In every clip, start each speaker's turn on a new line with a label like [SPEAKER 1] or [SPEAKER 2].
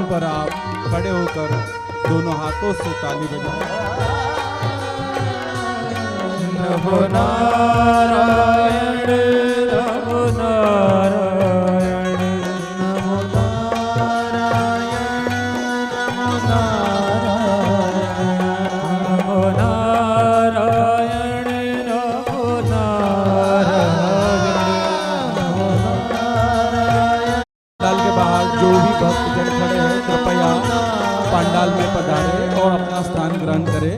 [SPEAKER 1] पर आप खड़े होकर दोनों हाथों से ताली बजाएं।
[SPEAKER 2] नमो नारायण नमो नारायण नमो नारायण नमो नारायण नमो नारायण नमो नारायण नमो नारायण।
[SPEAKER 1] पंडाल के बाहर जो भी भक्तजन खड़े हैं कृपया पंडाल में पधारे और अपना स्थान ग्रहण करें।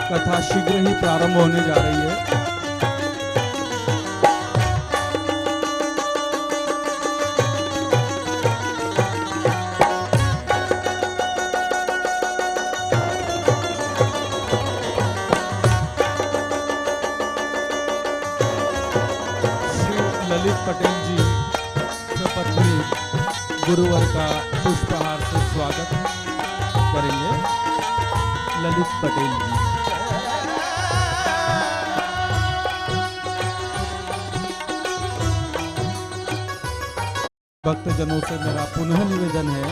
[SPEAKER 1] कथा शीघ्र ही प्रारंभ होने जा रही है। श्री ललित पटेल जी पत्नी गुरुवर का पुष्पहार से स्वागत करेंगे। ललित पटेल जी। भक्तजनों से मेरा पुनः निवेदन है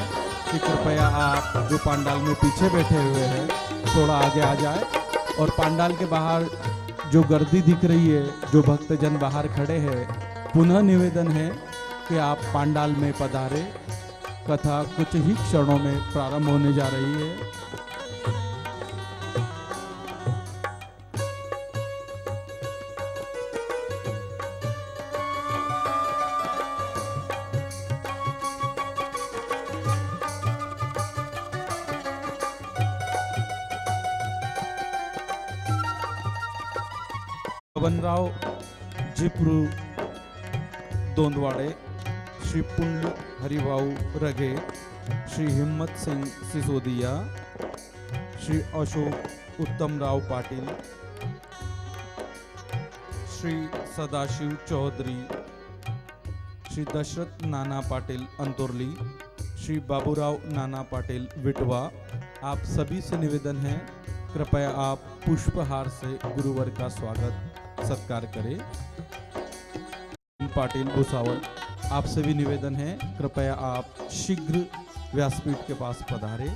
[SPEAKER 1] कि कृपया आप जो पंडाल में पीछे बैठे हुए हैं थोड़ा आगे आ जाए और पंडाल के बाहर जो गर्दी दिख रही है, जो भक्तजन बाहर खड़े हैं, पुनः निवेदन है कि आप पंडाल में पधारे। कथा कुछ ही क्षणों में प्रारंभ होने जा रही है। पवनराव जिप्रू दोंदवाड़े, श्री पुंडलिक हरिभाऊ रघे, श्री हिम्मत सिंह सिसोदिया, श्री अशोक उत्तमराव पाटिल, श्री सदाशिव चौधरी, श्री दशरथ नाना पाटिल अंतोरली, श्री बाबूराव नाना पाटिल विटवा। आप सभी से निवेदन है कृपया आप पुष्पहार से गुरुवर का स्वागत सत्कार करें। पाटिल भुसावल, आपसे भी निवेदन है कृपया आप शीघ्र व्यासपीठ के पास पधारे।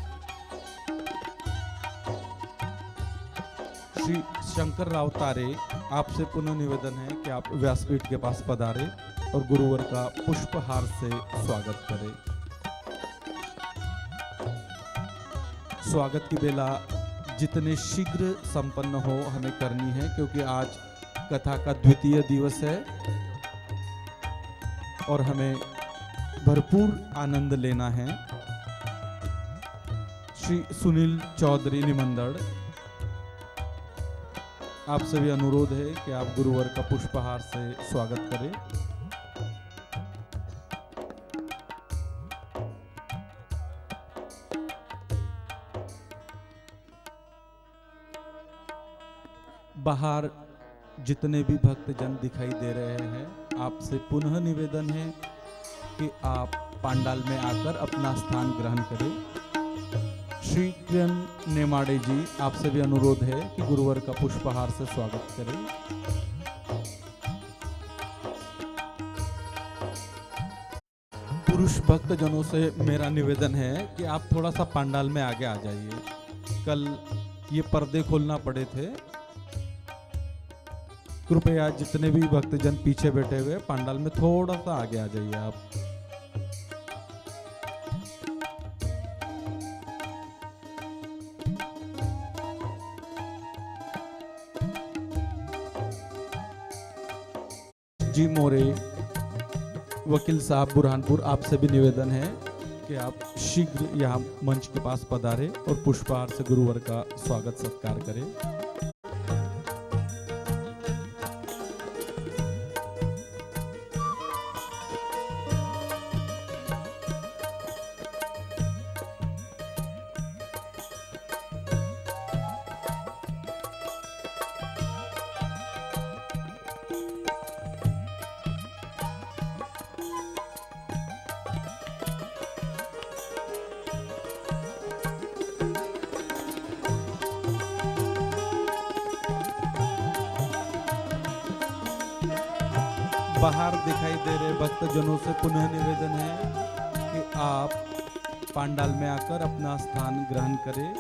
[SPEAKER 1] श्री शंकर राव तारे, आपसे पुनः निवेदन है कि आप व्यासपीठ के पास पधारे और गुरुवर का पुष्पहार से स्वागत करें। स्वागत की बेला जितने शीघ्र संपन्न हो हमें करनी है, क्योंकि आज कथा का द्वितीय दिवस है और हमें भरपूर आनंद लेना है। श्री सुनील चौधरी निमंदड़, आपसे भी अनुरोध है कि आप गुरुवर का पुष्पहार से स्वागत करें। बाहर जितने भी भक्तजन दिखाई दे रहे हैं, आपसे पुनः निवेदन है कि आप पंडाल में आकर अपना स्थान ग्रहण करें। श्री किरण नेमाड़े जी, आपसे भी अनुरोध है कि गुरुवर का पुष्पहार से स्वागत करें। पुरुष भक्तजनों से मेरा निवेदन है कि आप थोड़ा सा पंडाल में आगे आ जाइए। कल ये पर्दे खोलना पड़े थे। कृपया जितने भी भक्तजन पीछे बैठे हुए पंडाल में थोड़ा सा आगे आ जाइए आप। जी मोरे वकील साहब बुरहानपुर, आपसे भी निवेदन है कि आप शीघ्र यहाँ मंच के पास पधारे और पुष्पहार से गुरुवर का स्वागत सत्कार करें। बाहर दिखाई दे रहे भक्तजनों से पुनः निवेदन है कि आप पांडाल में आकर अपना स्थान ग्रहण करें।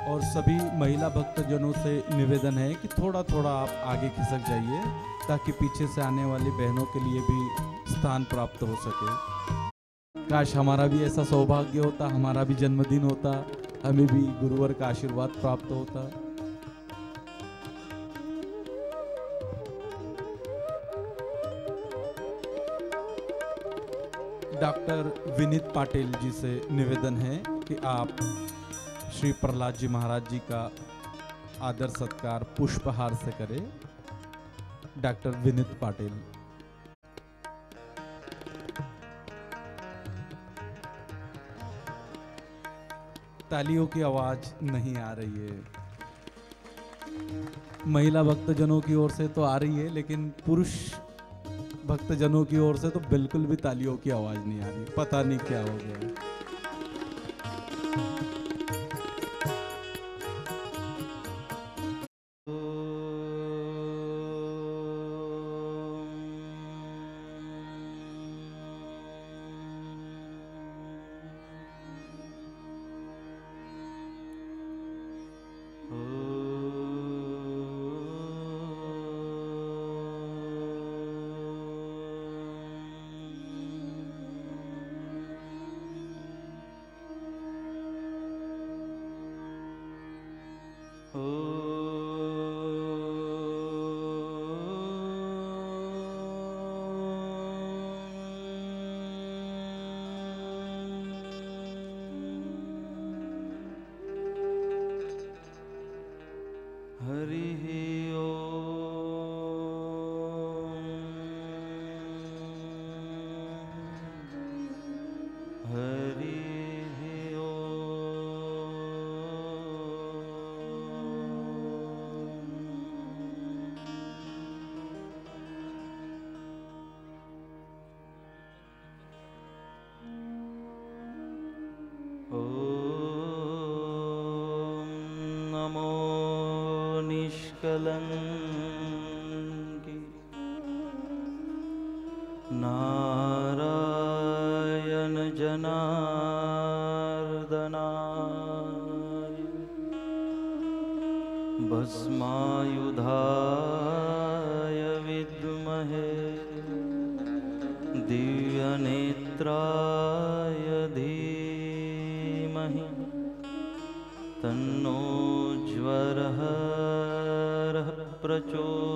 [SPEAKER 1] और सभी महिला भक्तजनों से निवेदन है कि थोड़ा थोड़ा आप आगे खिसक जाइए ताकि पीछे से आने वाली बहनों के लिए भी स्थान प्राप्त हो सके। काश हमारा भी ऐसा सौभाग्य होता, हमारा भी जन्मदिन होता, हमें भी गुरुवर का आशीर्वाद प्राप्त होता। डॉक्टर विनीत पाटिल जी से निवेदन है कि आप श्री प्रहलाद जी महाराज जी का आदर सत्कार पुष्पहार से करें। डॉक्टर विनीत पाटिल। तालियों की आवाज नहीं आ रही है। महिला भक्तजनों की ओर से तो आ रही है, लेकिन पुरुष भक्तजनों की ओर से तो बिल्कुल भी तालियों की आवाज नहीं आ रही। पता नहीं क्या हो गया।
[SPEAKER 2] निष्कलंकी नारायण जनार्दनाय भस्मायुधाय विद्महे दिव्यनेत्राय धीमहि तन्नो ज्वरः प्रचोदयात्।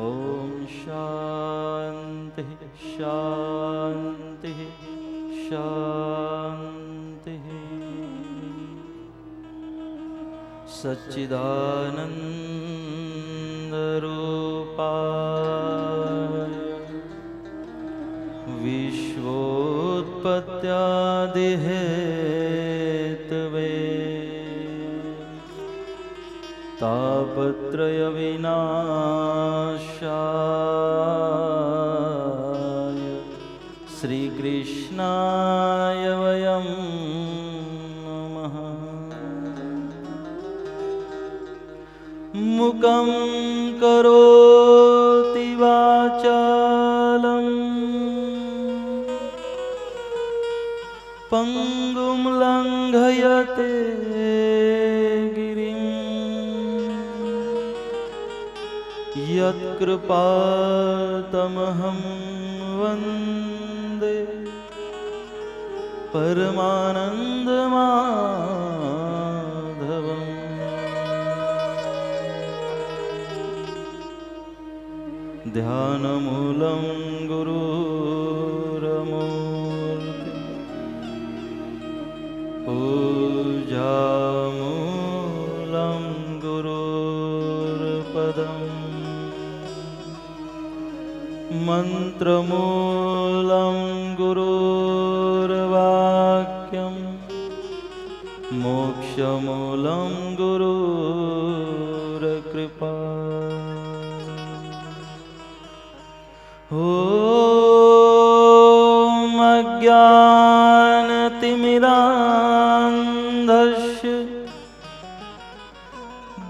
[SPEAKER 2] ॐ शान्ति शान्ति शान्तिः। सच्चिदानन्दरूपाय विश्वोत्पत्त्यादिहेतवे तापत्रयविनाशाय श्रीकृष्णाय वयं नमः। मुखं करोति वाचालं पंगुं लंघयते गिरिं यत्कृपातमहं वन्दे परमानन्दमाधवम्। ध्यानमूलं गुरुरमूर्ति पूजामूलं गुरुर्पदम् मन्त्रमूलं गुरुर्वाक्यं मोक्षमूलं गुरुर्कृपा। ॐ अज्ञानतिमिरान्धस्य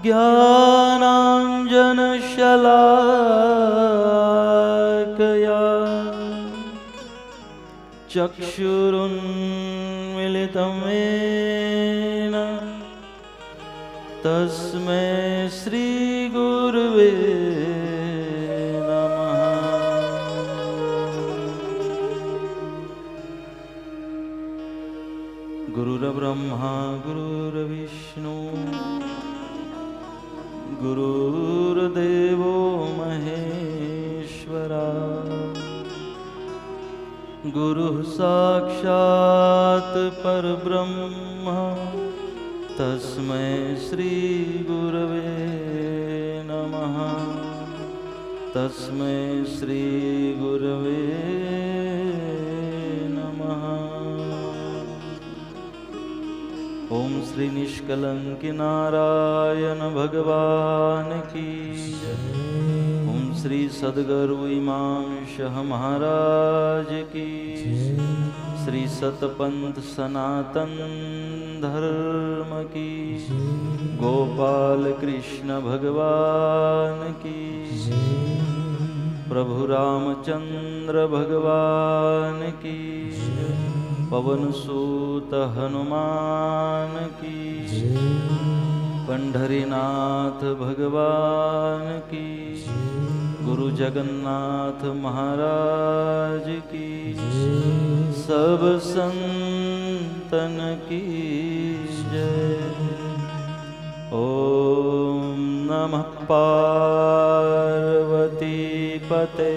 [SPEAKER 2] ज्ञानाञ्जनशलाकया चक्षुरुन्मिलितं येन तस्मै श्रीगुरुवे नमः। गुरुर्ब्रह्मा गुरुर्विष्णु गुरुर्देवो महेश्वरा गुरुः साक्षात् परब्रह्म तस्मै श्री गुरवे नमः। तस्मै श्री गुरवे नमः। ओम श्री निष्कलंक नारायण भगवान की जय। ओम श्री सद्गुरु इमामशाह महाराज की जय। श्री सतपंथ सनातन धर्म की जय। गोपाल कृष्ण भगवान की जय। प्रभु रामचंद्र भगवान की जय। पवन सूत हनुमान की जय। पंढरीनाथ भगवान की जय। गुरु जगन्नाथ महाराज की जय। सब संतन की जय। ओम नमः पार्वती पते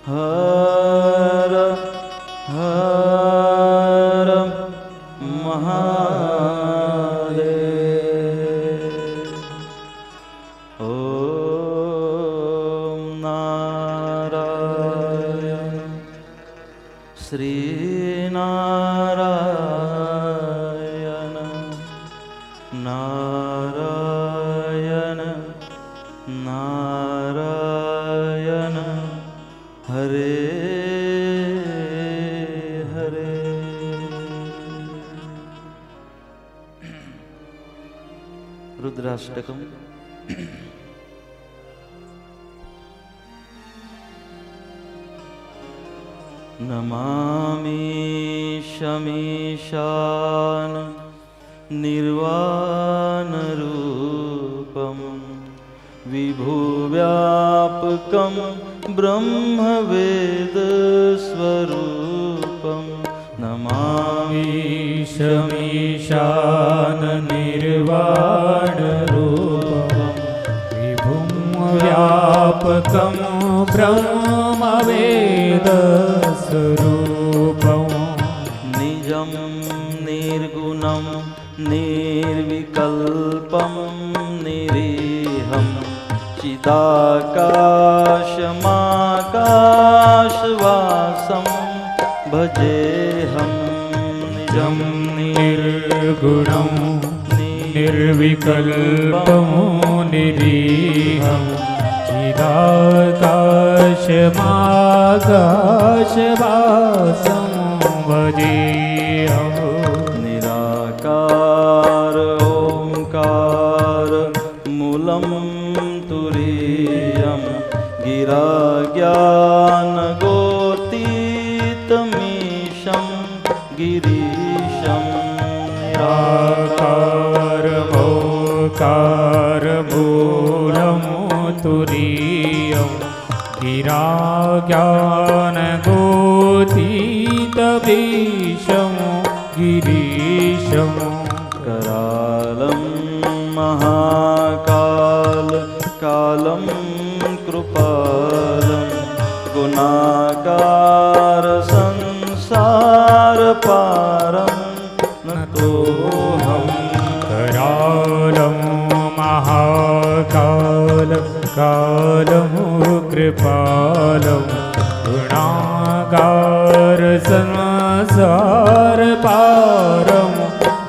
[SPEAKER 2] हर हर महादेव। ओम नारायण श्री नारायण नारायण नारायण हरे रुद्राष्टकम। नमामि शमीशान निर्वाणरूपं विभुव्यापकं ब्रह्मवेदस्वरूपं। नमामि
[SPEAKER 3] शमीशान निर्वाणरूपं विभुं व्यापकं ब्रह्मवेदस्वरूपं।
[SPEAKER 2] निजं निर्गुणं निर्विकल्पं निरीहं चिदाकाशमाकाशवासं भजेऽहं। निजं
[SPEAKER 3] निर्गुणं निर्विकल्पं निरीहं चिदाकाशमाकाशवासं भजेऽहम्।
[SPEAKER 2] निराकार ओंकार मूलं तुरीयं गिरा ज्ञानगोतीतमीशं गिरीशं।
[SPEAKER 3] निराकार ओंकार मूलं तुरीयं गिरा ज्ञानगोतीतमीशं गिरीशं।
[SPEAKER 2] करालं महाकाल कालं कृपालं गुणाकार संसारपारं नतोऽहं।
[SPEAKER 3] करालं महाकाल कालं कृपालं गुणागार संसारपारं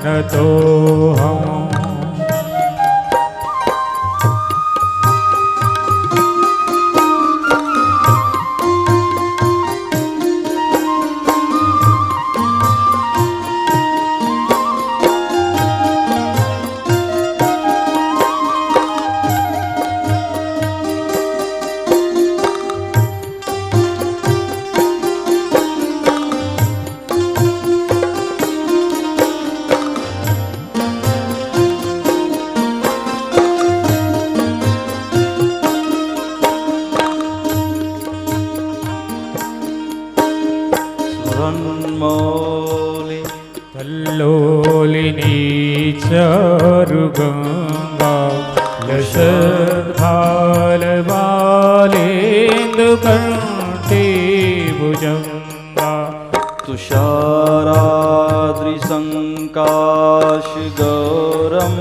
[SPEAKER 3] नतोऽहम्।
[SPEAKER 2] स्फुरन्मौलि
[SPEAKER 3] कल्लोलिनी चारुगङ्गा लसद्भालबालेन्दुकण्ठे भुजङ्गा
[SPEAKER 2] तुषाराद्रिसङ्काशगौरं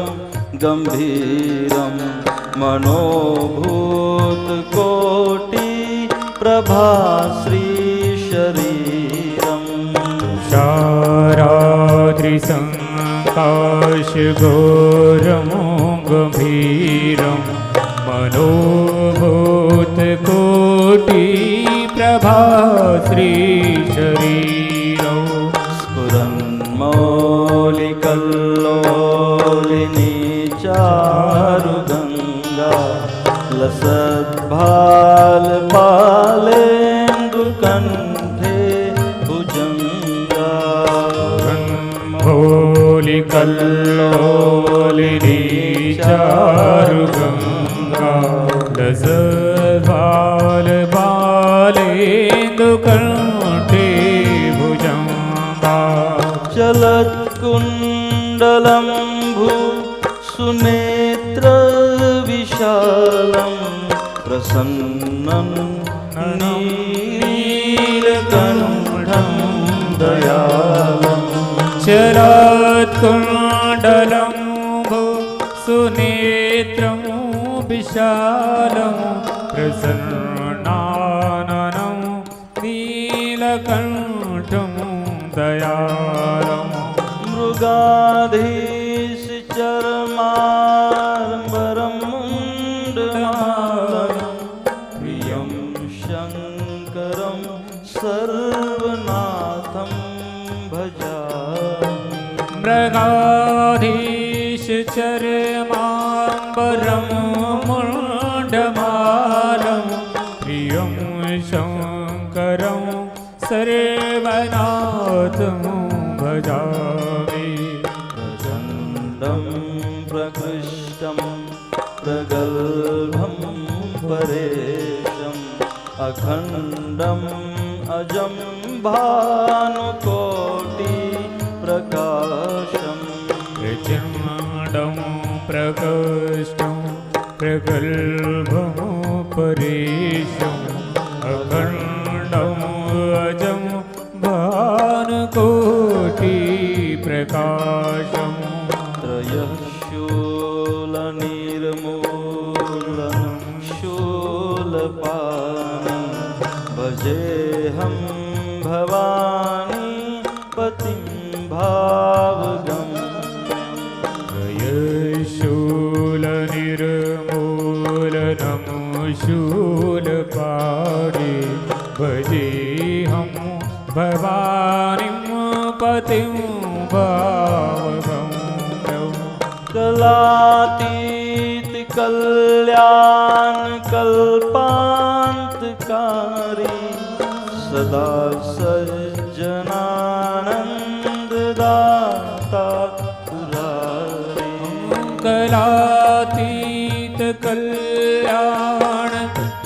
[SPEAKER 2] गम्भीरं मनोभूतकोटिप्रभाश्रीशरीरम्
[SPEAKER 3] तुषाराद्रिसङ्काशगौरं गम्भीरं मनोभूतकोटिप्रभाश्रीशरीरम्
[SPEAKER 2] स्फुरन्मौलिकल्लोलिनी चारुगङ्गा लसद्भालबालेन्दुकण्ठे भुजङ्गा
[SPEAKER 3] होलिकल्लोलिनी चारुगङ्गा लसद्भालबालेन्दुकण्ठे भुजङ्गा
[SPEAKER 2] चलत्कुण्डलम्भु सुनेत्रविशालं प्रसन्नं नीलकण्ठं दयालम्
[SPEAKER 3] चलत्कुण्डलं सुनेत्रं विशालं प्रसन्नाननं नीलकण्ठं दयालम्
[SPEAKER 2] मृगाधीश चरमार्मरं मुण्डमालं प्रियं शङ्करं सर्वनाथं भजामि
[SPEAKER 3] मृगाधीश चरमाम्बरं मुण्डमालं प्रियं शङ्करं सर्वनाथं भजामि
[SPEAKER 2] प्रचण्डं प्रकृष्टं प्रगल्भं परेशम् अखण्डम् अजं भानुकोटिप्रकाशम्
[SPEAKER 3] प्रचण्डं प्रकृष्टं प्रगल्भं परेशम् अखण्डम् अजं भानुकोटिप्रकाशम्
[SPEAKER 2] त्रयः शूलनिर्मूलनं शूलपाणिं भजेऽहं भवानी पतिं भावगम्यम्
[SPEAKER 3] शूलनिर्मूलनं शूलपाणि भजेऽहं भवानीं पतिं भावगम्यम्
[SPEAKER 2] कलातीत कल्याण कल्पान्तकारी सदा सज्जनानन्ददाता पुरारी
[SPEAKER 3] कलातीत कल्याण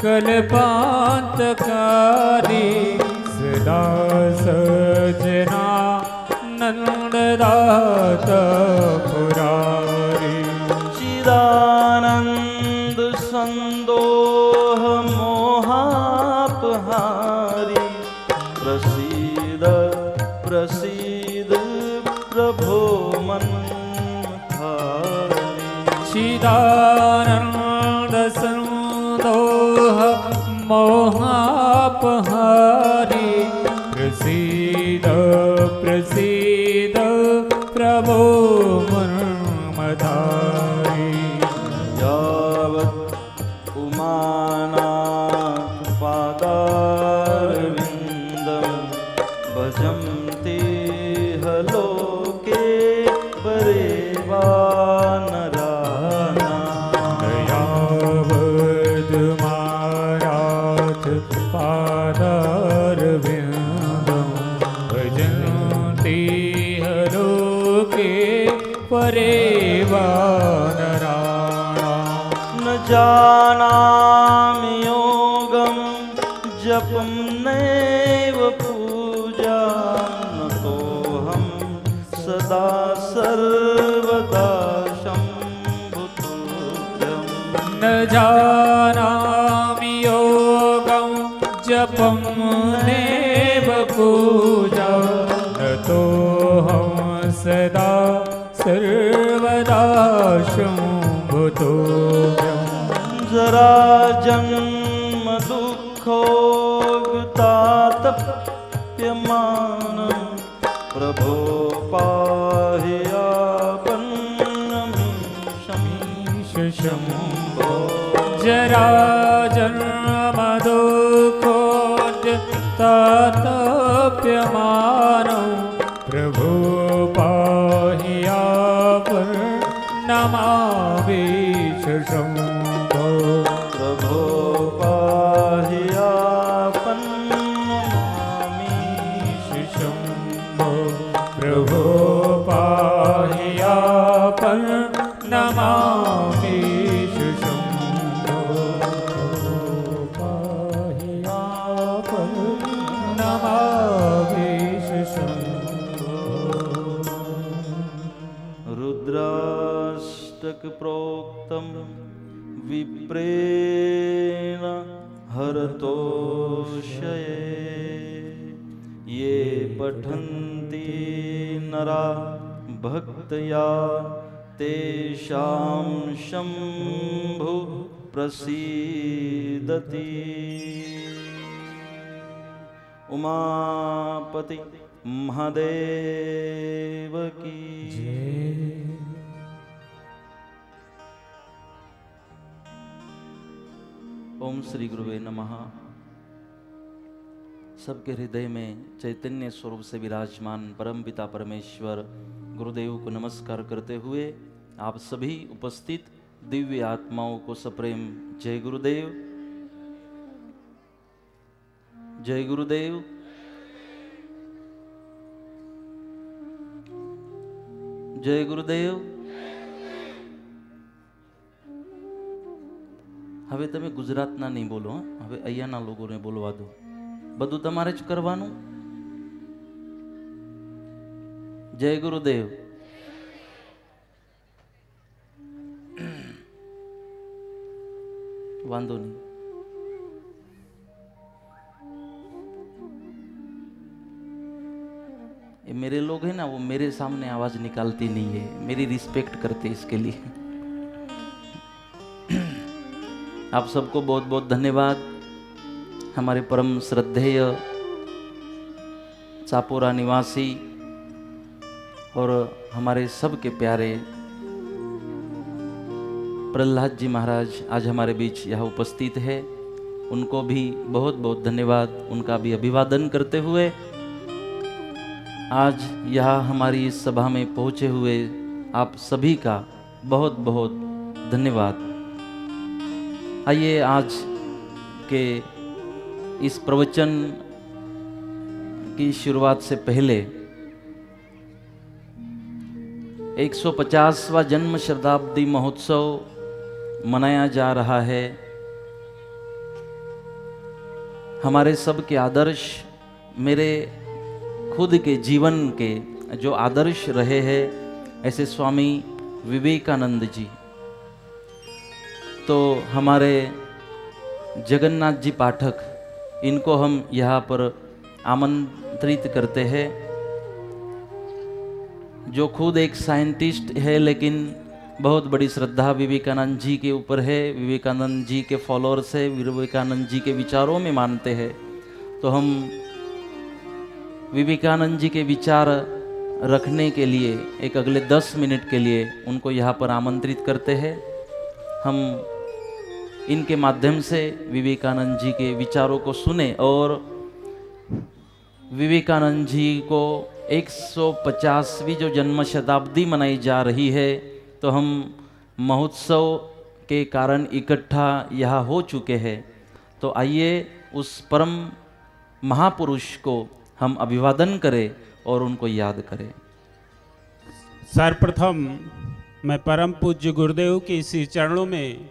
[SPEAKER 3] कल्पान्तकारी सदा सजना नन्ददाता पुरारी
[SPEAKER 2] चिदानन्द सन्दोह मोहापहारी प्रसीद प्रसीद प्रभो मन्मथारी
[SPEAKER 3] चिदानन्द सन्दोह मोहापहारी प्रसीद प्रसीद प्रभो मन्मथारी
[SPEAKER 2] यावत् उमानाथ पादारविन्दं भजन्ति हलोके परे वा नराणाम्
[SPEAKER 3] यावदुमानाथ पादारविन्दं भजन्ति हलोके परे वा नराणाम्
[SPEAKER 2] न जानामि योगं जपं नैव पूजा सदा सर्वदा शम्भुतुभ्यम्
[SPEAKER 3] न जानामि योगं जपं देव पूजा न तोऽहं सदा सर्वदा शम्भुतुभ्यम्
[SPEAKER 2] जरा जन्म दुःखोऽगतातप्यमानं प्रभो पाहि आपन्नमीशं
[SPEAKER 3] जरा जन्म दुःखोऽगतातप्यमानं प्रभो पाहि आपन्नमीशं
[SPEAKER 2] प्रभो पाहि आपन्नमीशं
[SPEAKER 3] प्रभो पाहि आपन्नमीशं पाहि आपन्नमीशं
[SPEAKER 2] रुद्राष्टक प्रोक्तम विप्रेण हरतोषये ये पठन्ति नरा भक्तया तेषां शम्भु प्रसीदति उमापति महादेव की ओम श्री गुरुवे नमः। सबके हृदय में चैतन्य स्वरूप से विराजमान परमपिता परमेश्वर गुरुदेव को नमस्कार करते हुए आप सभी उपस्थित दिव्य आत्माओं को सप्रेम जय गुरुदेव, जय गुरुदेव। जय गुरुदेव। હવે તમે ગુજરાતના નહીં બોલો, હવે અહીંયાના લોકોને બોલવા દો. બધું તમારે જ કરવાનું. જય ગુરુદેવ. વાંધો નહીં. ये मेरे लोग हैं ना, वो मेरे सामने आवाज निकालती नहीं है, मेरी रिस्पेक्ट करते इसके लिए. आप सबको बहुत बहुत धन्यवाद. हमारे परम श्रद्धेय चापोरा निवासी और हमारे सबके प्यारे प्रहलाद जी महाराज आज हमारे बीच यहाँ उपस्थित है. उनको भी बहुत बहुत धन्यवाद. उनका भी अभिवादन करते हुए आज यहाँ हमारी इस सभा में पहुँचे हुए आप सभी का बहुत बहुत धन्यवाद. आइए आज के इस प्रवचन की शुरुआत से पहले 150वां जन्म शताब्दी महोत्सव मनाया जा रहा है. हमारे सब के आदर्श, मेरे खुद के जीवन के जो आदर्श रहे हैं, ऐसे स्वामी विवेकानंद जी, तो हमारे जगन्नाथ जी पाठक, इनको हम यहाँ पर आमंत्रित करते हैं, जो खुद एक साइंटिस्ट है लेकिन बहुत बड़ी श्रद्धा विवेकानंद जी के ऊपर है, विवेकानंद जी के फॉलोअर्स है, विवेकानंद जी के विचारों में मानते हैं. तो हम विवेकानंद जी के विचार रखने के लिए एक अगले 10 मिनट के लिए उनको यहाँ पर आमंत्रित करते हैं. हम इनके माध्यम से विवेकानंद जी के विचारों को सुने और विवेकानंद जी को 150वीं जो जन्म शताब्दी मनाई जा रही है, तो हम महोत्सव के कारण इकट्ठा यहाँ हो चुके हैं. तो आइए उस परम महापुरुष को हम अभिवादन करें और उनको याद करें.
[SPEAKER 4] सर्वप्रथम मैं परम पूज्य गुरुदेव के इसी चरणों में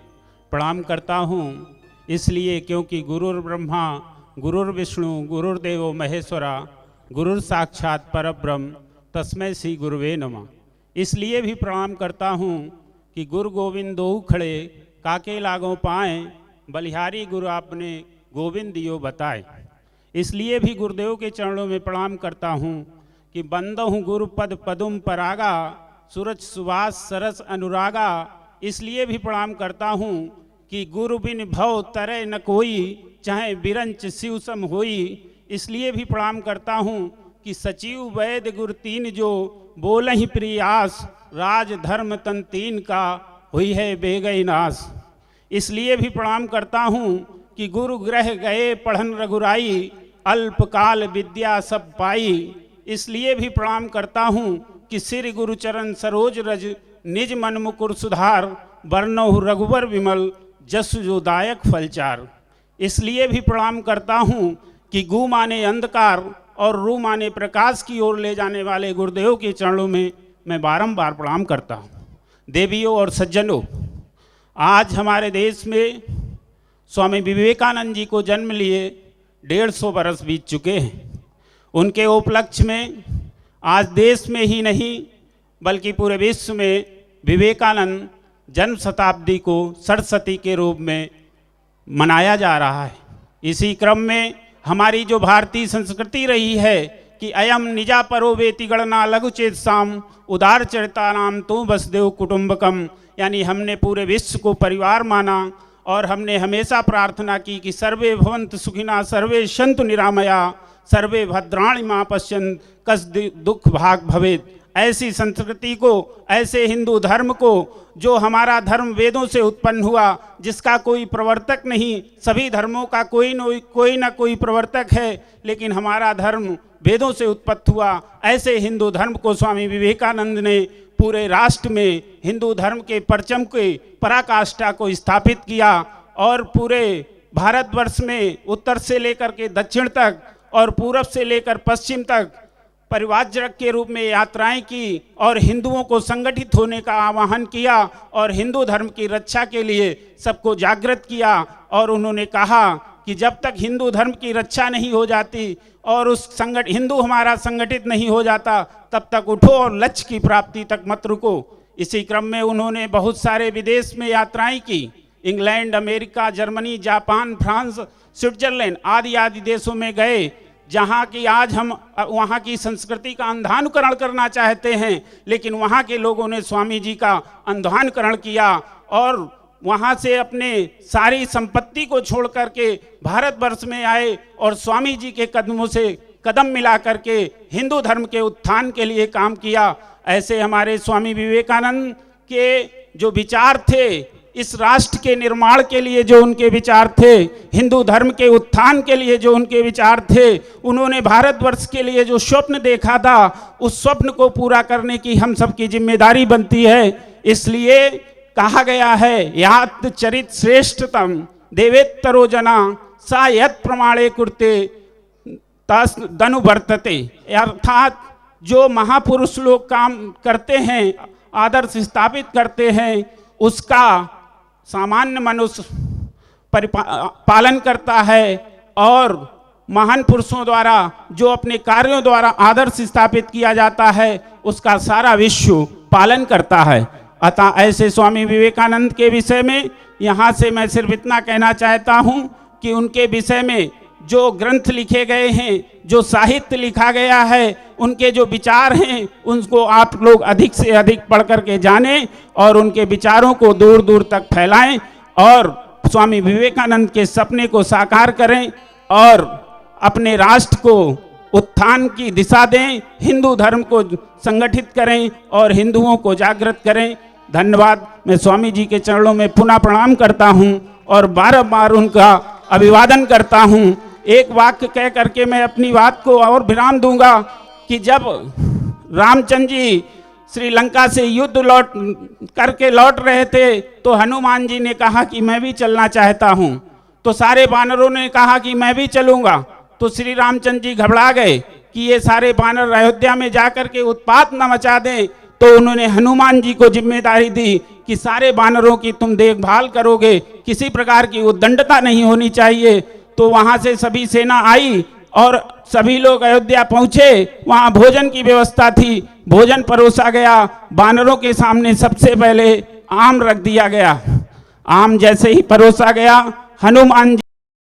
[SPEAKER 4] प्रणाम करता हूँ, इसलिए क्योंकि गुरुर् ब्रह्मा गुरुर्विष्णु गुरुर्देवो महेश्वरा गुरुर साक्षात परब्रह्म तस्मै श्री गुरुवे नमः। इसलिए भी प्रणाम करता हूँ कि गुरु गोविंद दोहु खड़े काके लागों पाए, बलिहारी गुरु आपने गोविंद दियो बताए। इसलिए भी गुरुदेव के चरणों में प्रणाम करता हूँ कि बंदहु गुरु पद पदुम परागा, सूरज सुभाष सरस अनुरागा। इसलिए भी प्रणाम करता हूँ कि गुरु बिन भव तरे न कोई, चाहे बिरंच शिव सम होई। इसलिए भी प्रणाम करता हूँ कि सचिव वैद्य गुरु तीन जो, बोलहि प्रियास राज धर्म तन तीन का, हुई है बेगई नाश। इसलिए भी प्रणाम करता हूँ कि गुरु ग्रह गए पढ़न रघुराई, अल्पकाल विद्या सब पाई। इसलिए भी प्रणाम करता हूँ कि श्री गुरुचरण सरोज रज, निज मन मुकुर सुधार, वर्णहु रघुवर विमल, जसु जो दायक फलचार। इसलिए भी प्रणाम करता हूँ कि गु माने अंधकार और रू माने प्रकाश की ओर ले जाने वाले गुरुदेव के चरणों में मैं बारंबार प्रणाम करता हूँ। देवियों और सज्जनों, आज हमारे देश में स्वामी विवेकानंद जी को जन्म लिए 150 बरस बीत चुके हैं। उनके उपलक्ष्य में आज देश में ही नहीं बल्कि पूरे विश्व में विवेकानंद जन्म शताब्दी को सरस्वती के रूप में मनाया जा रहा है। इसी क्रम में हमारी जो भारतीय संस्कृति रही है कि अयम निजा परो वेति गणना लघु चेत साम, उदार चरिता नाम तू वसुदेव कुटुंबकम, यानी हमने पूरे विश्व को परिवार माना और हमने हमेशा प्रार्थना की कि सर्वे भवन्तु सुखिना, सर्वे सन्तु निरामया, सर्वे भद्राणि मा पश्यन् कस्य दुख भाग भवेत्। ऐसी संस्कृति को, ऐसे हिंदू धर्म को, जो हमारा धर्म वेदों से उत्पन्न हुआ, जिसका कोई प्रवर्तक नहीं, सभी धर्मों का कोई ना कोई प्रवर्तक है, लेकिन हमारा धर्म वेदों से उत्पन्न हुआ। ऐसे हिंदू धर्म को स्वामी विवेकानंद ने पूरे राष्ट्र में हिंदू धर्म के परचम के पराकाष्ठा को स्थापित किया और पूरे भारतवर्ष में उत्तर से लेकर के दक्षिण तक और पूरब से लेकर पश्चिम तक परिव्राजक के रूप में यात्राएं की और हिंदुओं को संगठित होने का आह्वान किया और हिंदू धर्म की रक्षा के लिए सबको जागृत किया। और उन्होंने कहा कि जब तक हिंदू धर्म की रक्षा नहीं हो जाती और उस हिंदू हमारा संगठित नहीं हो जाता, तब तक उठो और लक्ष्य की प्राप्ति तक मत रुको। इसी क्रम में उन्होंने बहुत सारे विदेश में यात्राएं की, England, America, Germany, Japan, France, Switzerland आदि आदि देशों में गए, जहाँ की आज हम वहाँ की संस्कृति का अंधानुकरण करना चाहते हैं, लेकिन वहाँ के लोगों ने स्वामी जी का अंधानुकरण किया और वहाँ से अपने सारी संपत्ति को छोड़ करके भारतवर्ष में आए और स्वामी जी के कदमों से कदम मिला करके हिंदू धर्म के उत्थान के लिए काम किया। ऐसे हमारे स्वामी विवेकानंद के जो विचार थे, इस राष्ट्र के निर्माण के लिए जो उनके विचार थे, हिंदू धर्म के उत्थान के लिए जो उनके विचार थे, उन्होंने भारतवर्ष के लिए जो स्वप्न देखा था, उस स्वप्न को पूरा करने की हम सबकी जिम्मेदारी बनती है। इसलिए कहा गया है, यात चरित श्रेष्ठतम देवेत्तरो जना, सा यत् प्रमाणे कुर्ते तस् दनु वर्तते। अर्थात जो महापुरुष लोग काम करते हैं, आदर्श स्थापित करते हैं, उसका सामान्य मनुष्य पालन करता है और महान पुरुषों द्वारा जो अपने कार्यों द्वारा आदर्श स्थापित किया जाता है, उसका सारा विश्व पालन करता है। अतः ऐसे स्वामी विवेकानंद के विषय में यहाँ से मैं सिर्फ इतना कहना चाहता हूँ कि उनके विषय में जो ग्रंथ लिखे गए हैं, जो साहित्य लिखा गया है, उनके जो विचार हैं, उनको आप लोग अधिक से अधिक पढ़ करके जानें और उनके विचारों को दूर दूर तक फैलाएं और स्वामी विवेकानंद के सपने को साकार करें और अपने राष्ट्र को उत्थान की दिशा दें, हिंदू धर्म को संगठित करें और हिंदुओं को जागृत करें। धन्यवाद। मैं स्वामी जी के चरणों में पुनः प्रणाम करता हूं और बार उनका अभिवादन करता हूं। एक वाक्य कह करके मैं अपनी बात को और विराम दूंगा कि जब रामचंद्र जी श्रीलंका से युद्ध करके लौट रहे थे, तो हनुमान जी ने कहा कि मैं भी चलना चाहता हूं। तो सारे वानरों ने कहा कि मैं भी चलूंगा। तो श्री रामचंद्र जी घबरा गए कि ये सारे वानर अयोध्या में जाकर के उत्पात न मचा दें। तो उन्होंने हनुमान जी को जिम्मेदारी दी कि सारे वानरों की तुम देखभाल करोगे, किसी प्रकार की उद्दंडता नहीं होनी चाहिए। तो वहां से सभी सेना आई और सभी लोग अयोध्या पहुंचे। वहां भोजन की व्यवस्था थी, भोजन परोसा गया। वानरों के सामने सबसे पहले आम रख दिया गया। आम जैसे ही परोसा गया, हनुमान